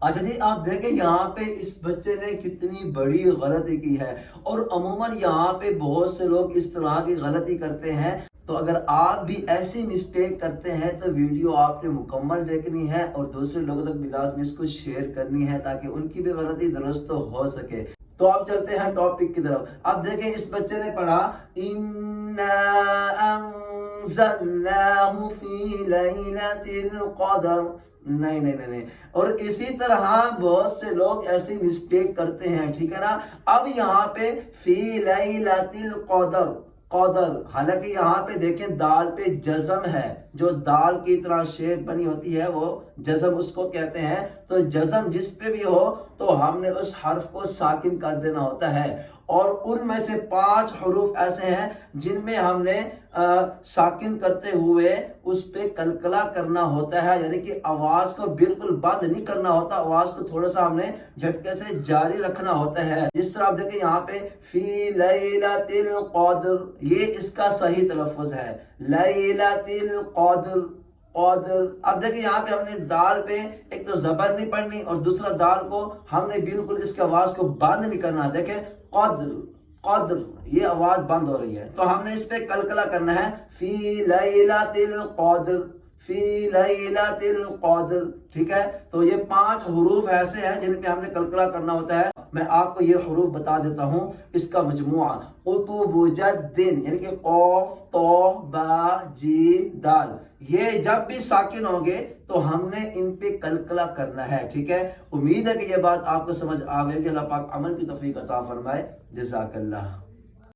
اچھا جی، آپ دیکھیں یہاں پہ اس بچے نے کتنی بڑی غلطی کی ہے، اور عموماً یہاں پہ بہت سے لوگ اس طرح کی غلطی کرتے ہیں۔ تو اگر آپ بھی ایسی مسٹیک کرتے ہیں تو ویڈیو آپ نے مکمل دیکھنی ہے اور دوسرے لوگوں تک بھی لازمی اس کو شیئر کرنی ہے تاکہ ان کی بھی غلطی درست ہو سکے۔ تو آپ چلتے ہیں ٹاپک کی طرف۔ اب دیکھیں اس بچے نے پڑھا اِنَّا أَنزَلْنَاهُ فِي لَيْلَةِ الْقَدْرِ، نہیں، اور اسی طرح بہت سے لوگ ایسی مسٹیک کرتے ہیں، ٹھیک ہے نا۔ اب یہاں پہ فی لیلۃ القدر، قدر، حالانکہ یہاں پہ دیکھیں دال پہ جزم ہے، جو دال کی طرح شیپ بنی ہوتی ہے وہ جزم اس کو کہتے ہیں۔ تو جزم جس پہ بھی ہو تو ہم نے اس حرف کو ساکن کر دینا ہوتا ہے، اور ان میں سے 5 حروف ایسے ہیں جن میں ہم نے ساکن کرتے ہوئے اس پہ کلکلا کرنا ہوتا ہے، یعنی کہ آواز کو بالکل بند نہیں کرنا ہوتا، آواز کو تھوڑا سا ہم نے جھٹکے سے جاری رکھنا ہوتا ہے۔ جس طرح آپ دیکھیں یہاں پہ فی لیلۃ القدر، یہ اس کا صحیح تلفظ ہے، لیلۃ القدر، قدر۔ اب دیکھیں یہاں پہ ہم نے دال پہ ایک تو زبر نہیں پڑھنی، اور دوسرا دال کو ہم نے بالکل اس کی آواز کو بند نہیں کرنا۔ دیکھیں قدر، قدر، یہ آواز بند ہو رہی ہے، تو ہم نے اس پہ کلکلا کرنا ہے، فی لیلۃ القدر، فی لیلۃ القدر، ٹھیک ہے۔ تو یہ 5 حروف ایسے ہیں جن پہ ہم نے کلکلا کرنا ہوتا ہے۔ میں آپ کو یہ حروف بتا دیتا ہوں، اس کا مجموعہ قطب جدن، یعنی کہ قوف، تو، با، جیم، دال، یہ جب بھی ساکن ہوں گے تو ہم نے ان پہ کلکلا کرنا ہے، ٹھیک ہے۔ امید ہے کہ یہ بات آپ کو سمجھ آ گئی کہ اللہ پاک عمل کی توفیق عطا فرمائے۔ جزاک اللہ۔